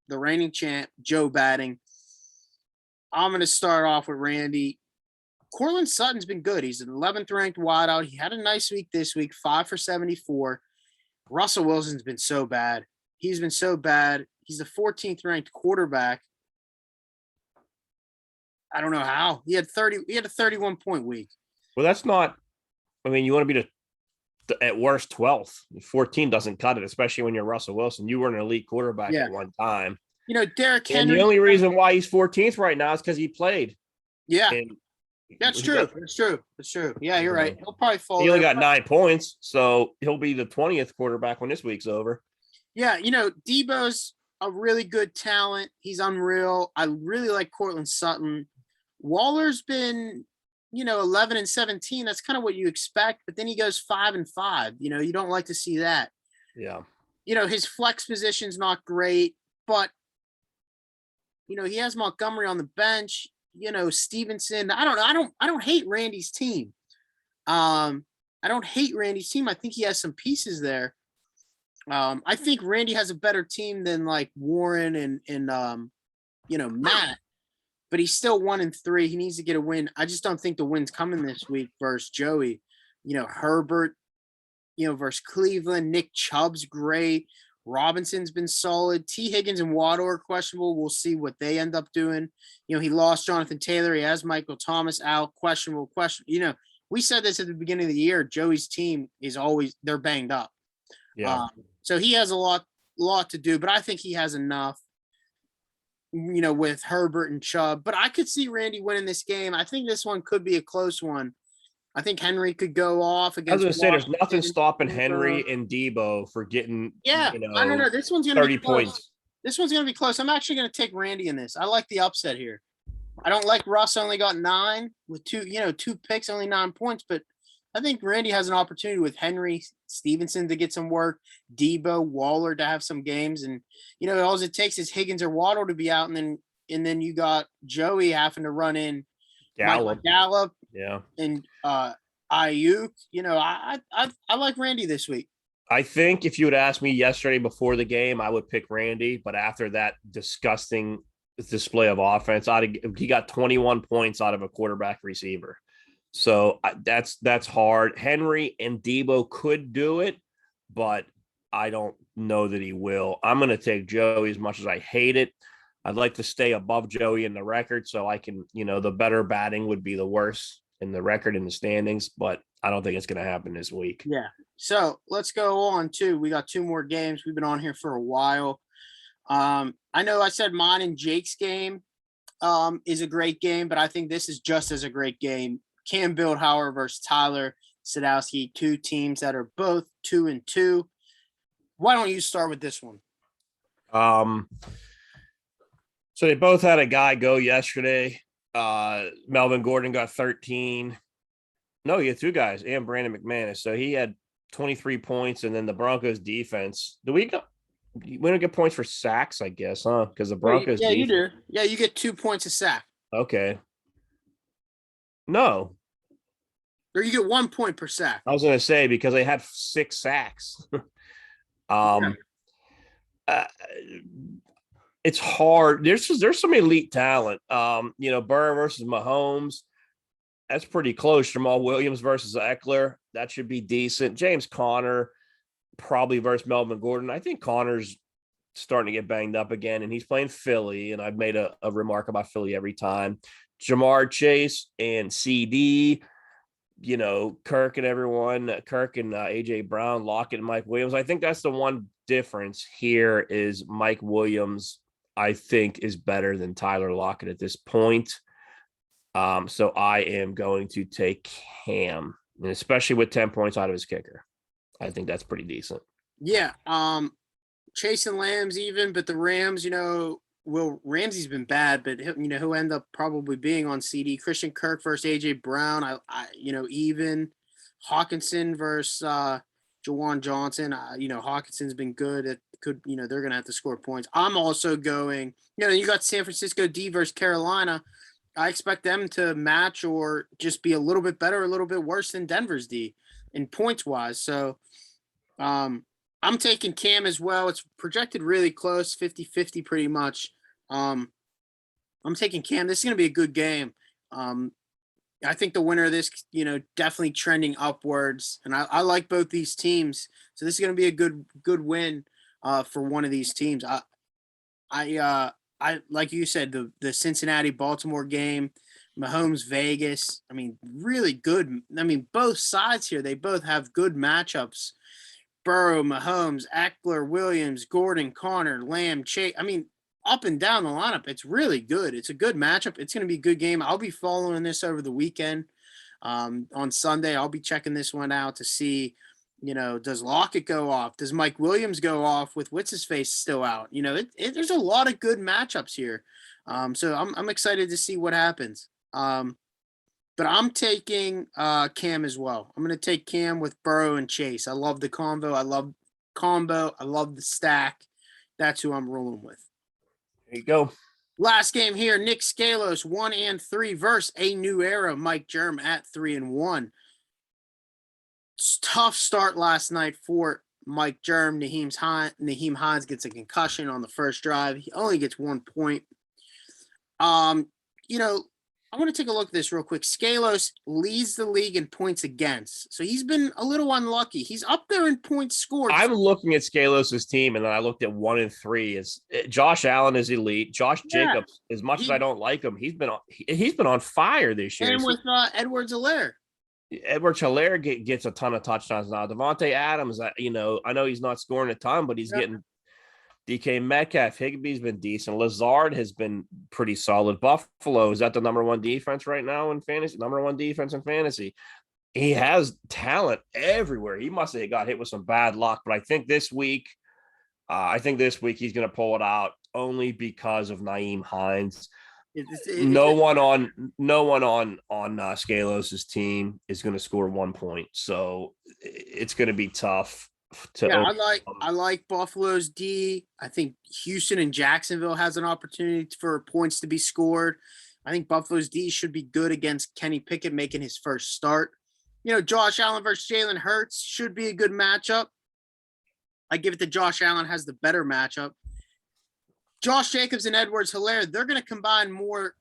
S1: the reigning champ, Joe Batting. I'm going to start off with Randy. Courtland Sutton's been good. He's an 11th ranked wideout. He had a nice week this week, 5 for 74. Russell Wilson's been so bad. He's been so bad. He's the 14th ranked quarterback. I don't know how. He had a 31-point week.
S2: Well, that's not, I mean, you want to be at worst 12th. 14 doesn't cut it, especially when you're Russell Wilson. You were an elite quarterback at one time.
S1: Derrick Henry.
S2: And the only reason why he's 14th right now is because he played.
S1: Yeah.
S2: And
S1: that's true. That's true. Yeah, you're right. He'll probably fall.
S2: He only got 9 points, so he'll be the 20th quarterback when this week's over.
S1: Yeah, Debo's a really good talent. He's unreal. I really like Courtland Sutton. Waller's been, 11 and 17. That's kind of what you expect, but then he goes 5 and 5. You don't like to see that.
S2: Yeah.
S1: His flex position's not great, but he has Montgomery on the bench. Stevenson. I don't know. I don't hate Randy's team. I don't hate Randy's team. I think he has some pieces there. I think Randy has a better team than like Warren and Matt, but he's still 1 and 3. He needs to get a win. I just don't think the win's coming this week versus Joey. Herbert, versus Cleveland. Nick Chubb's great. Robinson's been solid. T. Higgins and Waddle are questionable. We'll see what they end up doing. He lost Jonathan Taylor. He has Michael Thomas out. Questionable. We said this at the beginning of the year. Joey's team is always, they're banged up.
S2: Yeah.
S1: So he has a lot to do, but I think he has enough, with Herbert and Chubb. But I could see Randy winning this game. I think this one could be a close one. I think Henry could go off against.
S2: I was going to say, there's nothing stopping Henry and Debo for getting,
S1: I don't know. This one's going to
S2: 30
S1: be close.
S2: points.
S1: This one's going to be close. I'm actually going to take Randy in this. I like the upset here. I don't like Russ only got 9 with 2 picks, only 9 points, but I think Randy has an opportunity with Henry, Stevenson to get some work, Debo, Waller to have some games. And, all it takes is Higgins or Waddle to be out. And then you got Joey having to run in Gallup.
S2: Yeah.
S1: And Ayuk, I like Randy this week.
S2: I think if you had asked me yesterday before the game, I would pick Randy. But after that disgusting display of offense, he got 21 points out of a quarterback receiver. So that's hard. Henry and Debo could do it, but I don't know that he will. I'm going to take Joey as much as I hate it. I'd like to stay above Joey in the record so I can, the better batting would be the worse in the record in the standings, but I don't think it's going to happen this week.
S1: Yeah. So let's go on to, we got 2 more games. We've been on here for a while. I know I said mine and Jake's game is a great game, but I think this is just as a great game. Cam Bildhauer versus Tyler Sadowski, 2 teams that are both 2 and 2. Why don't you start with this one?
S2: So they both had a guy go yesterday. Melvin Gordon got 13. No, he had 2 guys and Brandon McManus. So he had 23 points, and then the Broncos defense. We don't get points for sacks, I guess, huh? Because the Broncos.
S1: Yeah, you do. Yeah, you get 2 points a sack.
S2: Okay. No.
S1: Or you get 1 point per sack.
S2: I was going to say because they had 6 sacks. It's hard. There's some elite talent. Burrow versus Mahomes. That's pretty close. Jamal Williams versus Eckler. That should be decent. James Conner probably versus Melvin Gordon. I think Conner's starting to get banged up again, and he's playing Philly, and I've made a remark about Philly every time. Jamar Chase and CD, Kirk and everyone, Kirk and A.J. Brown, Lockett and Mike Williams. I think that's the one difference here is Mike Williams, I think, is better than Tyler Lockett at this point. So I am going to take Cam, and especially with 10 points out of his kicker. I think that's pretty decent.
S1: Yeah. Chase and Lamb's even, but the Rams, Will Ramsey's been bad, but he'll end up probably being on CD. Christian Kirk versus AJ Brown. Even Hawkinson versus Jawan Johnson. Hawkinson's been good. It could, they're gonna have to score points. I'm also going. You got San Francisco D versus Carolina. I expect them to match or just be a little bit better, a little bit worse than Denver's D in points wise. So, I'm taking Cam as well. It's projected really close, 50-50 pretty much. I'm taking Cam. This is going to be a good game. I think the winner of this, definitely trending upwards. And I like both these teams. So this is going to be a good win for one of these teams. I like you said, the Cincinnati Baltimore game, Mahomes Vegas. I mean, really good. I mean, both sides here, they both have good matchups. Burrow, Mahomes, Eckler, Williams, Gordon, Connor, Lamb, Chase. I mean, up and down the lineup, it's really good. It's a good matchup. It's going to be a good game. I'll be following this over the weekend. On Sunday, I'll be checking this one out to see, does Lockett go off? Does Mike Williams go off with what's his face still out? There's a lot of good matchups here. So I'm excited to see what happens. But I'm taking Cam as well. I'm going to take Cam with Burrow and Chase. I love the combo. I love the stack. That's who I'm rolling with.
S2: There you go.
S1: Last game here, Nick Scalos 1-3 versus a new era, Mike Germ at 3-1. Tough start last night for Mike Germ. Nyheim Hines gets a concussion on the first drive. He only gets 1 point. I want to take a look at this real quick. Scalos leads the league in points against. So he's been a little unlucky. He's up there in points scored.
S2: I'm looking at Scalos' team, and then I looked at 1-3. Is Josh Allen is elite. Josh Jacobs, as much as I don't like him, he's been on fire this year.
S1: And with Edwards-Helaire.
S2: Edwards-Helaire gets a ton of touchdowns now. Devontae Adams, I know he's not scoring a ton, but he's getting DK Metcalf. Higbee's been decent. Lazard has been pretty solid. Buffalo, is that the number one defense right now in fantasy? Number one defense in fantasy. He has talent everywhere. He must have got hit with some bad luck, but I think this week he's going to pull it out only because of Nyheim Hines. No one on Scalos' team is going to score 1 point, so it's going to be tough.
S1: I like Buffalo's D. I think Houston and Jacksonville has an opportunity for points to be scored. I think Buffalo's D should be good against Kenny Pickett making his first start. Josh Allen versus Jalen Hurts should be a good matchup. I give it to Josh Allen has the better matchup. Josh Jacobs and Edwards-Helaire, they're going to combine more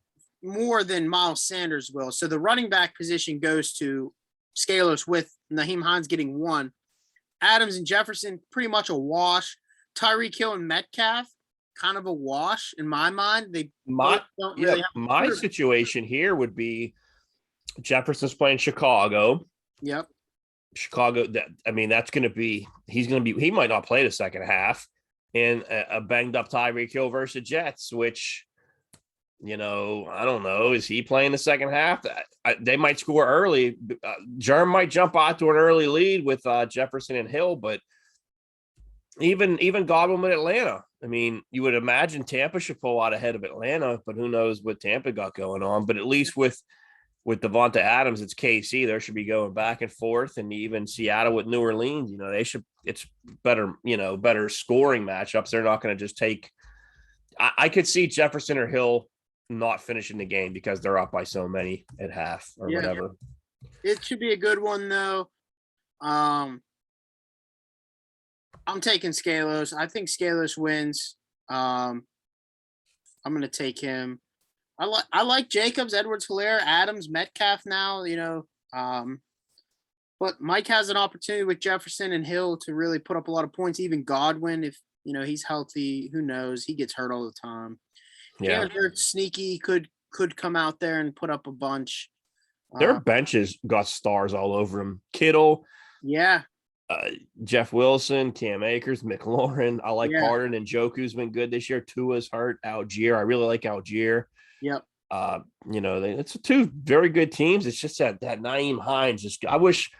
S1: than Miles Sanders will. So the running back position goes to Scalos with Nyheim Hines getting 1. Adams and Jefferson, pretty much a wash. Tyreek Hill and Metcalf, kind of a wash in my mind.
S2: My situation here would be Jefferson's playing Chicago.
S1: Yep.
S2: Chicago. That's going to be. He might not play the second half, and a banged up Tyreek Hill versus the Jets, which. I don't know. Is he playing the second half? They might score early. Germ might jump out to an early lead with Jefferson and Hill, but even Godwin with Atlanta. You would imagine Tampa should pull out ahead of Atlanta, but who knows what Tampa got going on. But at least with Devonta Adams, it's KC. There should be going back and forth, and even Seattle with New Orleans. They should. It's better. Better scoring matchups. They're not going to just take. I could see Jefferson or Hill not finishing the game because they're up by so many at half or whatever.
S1: It should be a good one though. I'm taking Scalos. I think Scalos wins. I'm going to take him. I like Jacobs, Edwards-Helaire, Adams, Metcalf now, but Mike has an opportunity with Jefferson and Hill to really put up a lot of points. Even Godwin, if he's healthy, who knows? He gets hurt all the time. Yeah, sneaky could come out there and put up a bunch.
S2: Their benches got stars all over them. Kittle, Jeff Wilson, Cam Akers, McLaurin. I like Carter and Njoku's been good this year. Tua's hurt. Algier, I really like Algier.
S1: Yep.
S2: It's two very good teams. It's just that Naeem Hines I wish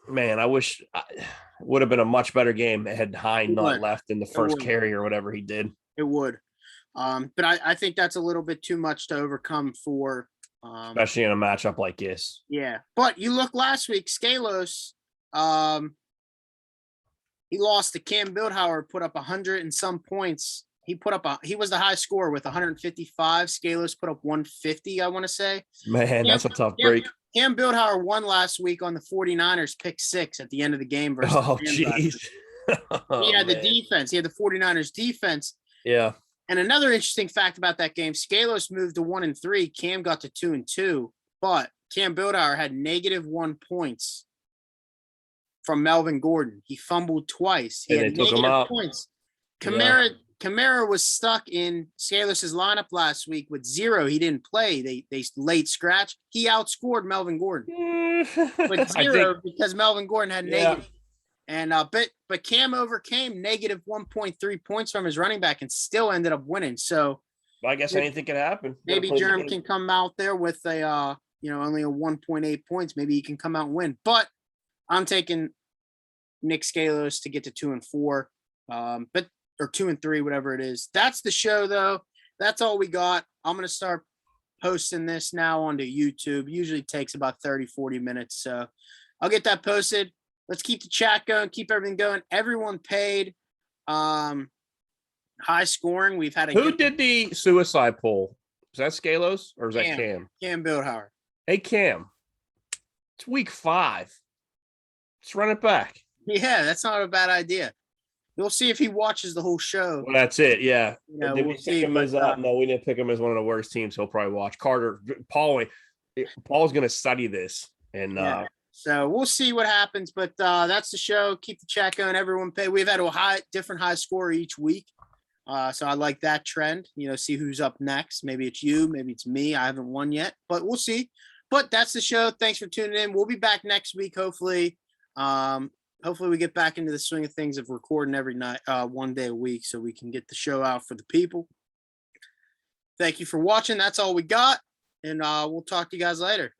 S2: it would have been a much better game had Hines
S1: It
S2: not
S1: would.
S2: left in the
S1: It
S2: first
S1: would.
S2: carry or whatever he did.
S1: It would. But I think that's a little bit too much to overcome for
S2: Especially in a matchup like this.
S1: yeah. But you look last week, Skalos, he lost to Cam Bildhauer, put up 100 and some points. He was the high scorer with 155. Skalos put up 150, I want to say.
S2: Man, that's a tough
S1: Cam,
S2: break.
S1: Cam Bildhauer won last week on the 49ers pick 6 at the end of the game versus
S2: Oh,
S1: the Rams last
S2: jeez.
S1: week. He had the defense. He had the 49ers defense.
S2: Yeah.
S1: And another interesting fact about that game, Skalos moved to 1-3. Cam got to 2-2, but Cam Bildhauer had -1 points from Melvin Gordon. He fumbled twice. He
S2: And
S1: had
S2: they took him
S1: negative
S2: out.
S1: points.
S2: Yeah.
S1: Kamara was stuck in Skalos' lineup last week with 0. He didn't play. They late scratch. He outscored Melvin Gordon with 0 because Melvin Gordon had negative. And but Cam overcame -1.3 points from his running back and still ended up winning. So
S2: I guess anything can happen.
S1: maybe Jerem can come out there with a only a 1.8 points. Maybe he can come out and win. But I'm taking Nick Skalos to get to 2-4. Or 2-3, whatever it is. That's the show, though. That's all we got. I'm going to start posting this now onto YouTube. Usually takes about 30-40 minutes. So I'll get that posted. Let's keep the chat going, keep everything going. Everyone paid. High scoring. We've had
S2: Who did the suicide poll? Is that Skalos or is that
S1: Cam.
S2: Cam?
S1: Cam Bildhauer.
S2: Hey, Cam. It's week 5. Let's run it back.
S1: Yeah, that's not a bad idea. We'll see if he watches the whole show.
S2: Well, that's it. Yeah. Did we
S1: we'll
S2: pick
S1: see.
S2: him as no, we didn't pick him as one of the worst teams. He'll probably watch. Paul's going to study this. And
S1: Yeah. So we'll see what happens. But that's the show. Keep the chat going. Everyone pay. We've had a different high score each week. So I like that trend. See who's up next. Maybe it's you. Maybe it's me. I haven't won yet, but we'll see. But that's the show. Thanks for tuning in. We'll be back next week, hopefully. Hopefully we get back into the swing of things of recording every night, 1 day a week, so we can get the show out for the people. Thank you for watching. That's all we got. And we'll talk to you guys later.